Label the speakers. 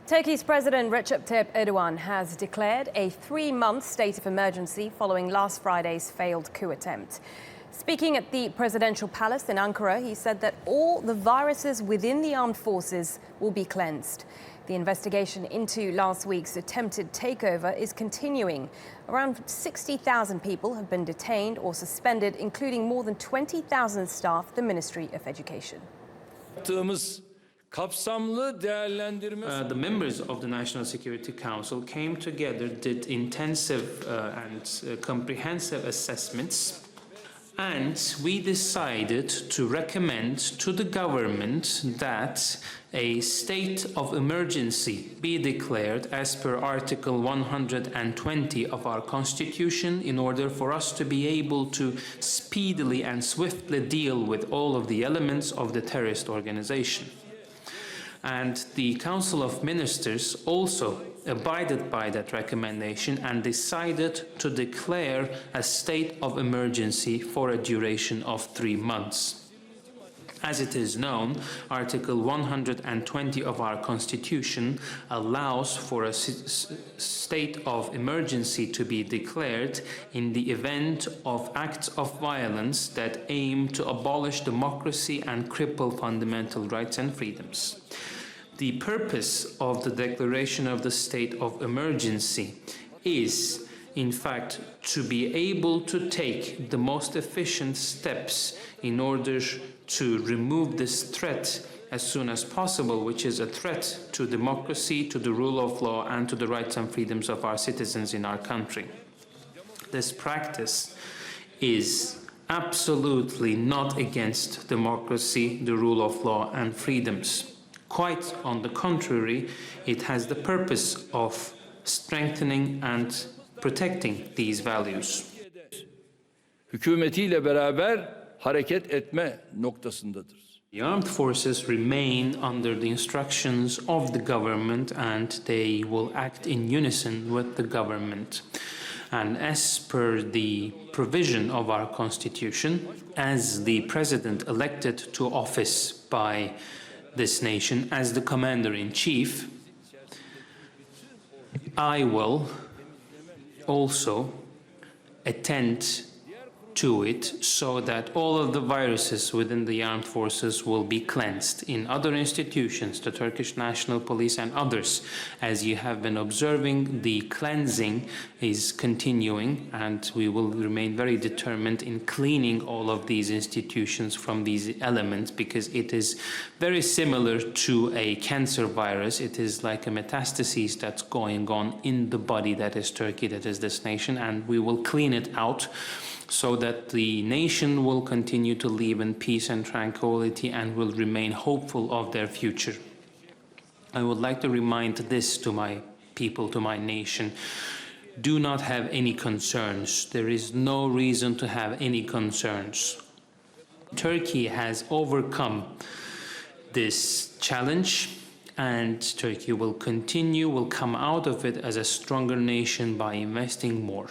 Speaker 1: Turkey's President Recep Tayyip Erdogan has declared a 3-month state of emergency following last Friday's failed coup attempt. Speaking at the presidential palace in Ankara, he said that all the viruses within the armed forces will be cleansed. The investigation into last week's attempted takeover is continuing. Around 60,000 people have been detained or suspended, including more than 20,000 staff at the Ministry of Education.
Speaker 2: The members of the National Security Council came together, did intensive and comprehensive assessments, and we decided to recommend to the government that a state of emergency be declared as per Article 120 of our Constitution in order for us to be able to speedily and swiftly deal with all of the elements of the terrorist organization. And the Council of Ministers also abided by that recommendation and decided to declare a state of emergency for a duration of 3 months. As it is known, Article 120 of our Constitution allows for a state of emergency to be declared in the event of acts of violence that aim to abolish democracy and cripple fundamental rights and freedoms. The purpose of the declaration of the state of emergency is, in fact, to be able to take the most efficient steps in order to remove this threat as soon as possible, which is a threat to democracy, to the rule of law, and to the rights and freedoms of our citizens in our country. This practice is absolutely not against democracy, the rule of law, and freedoms. Quite on the contrary, it has the purpose of strengthening and protecting these values.
Speaker 3: Hükümetiyle beraber hareket etme noktasındadır.
Speaker 2: The armed forces remain under the instructions of the government and they will act in unison with the government. And as per the provision of our Constitution, as the president elected to office by this nation, as the commander-in-chief, I will also attend to it so that all of the viruses within the armed forces will be cleansed. In other institutions, the Turkish National Police and others, as you have been observing, the cleansing is continuing and we will remain very determined in cleaning all of these institutions from these elements because it is very similar to a cancer virus. It is like a metastasis that's going on in the body that is Turkey, that is this nation, and we will clean it out so that the nation will continue to live in peace and tranquility and will remain hopeful of their future. I would like to remind this to my people, to my nation. Do not have any concerns. There is no reason to have any concerns. Turkey has overcome this challenge and Turkey will come out of it as a stronger nation by investing more.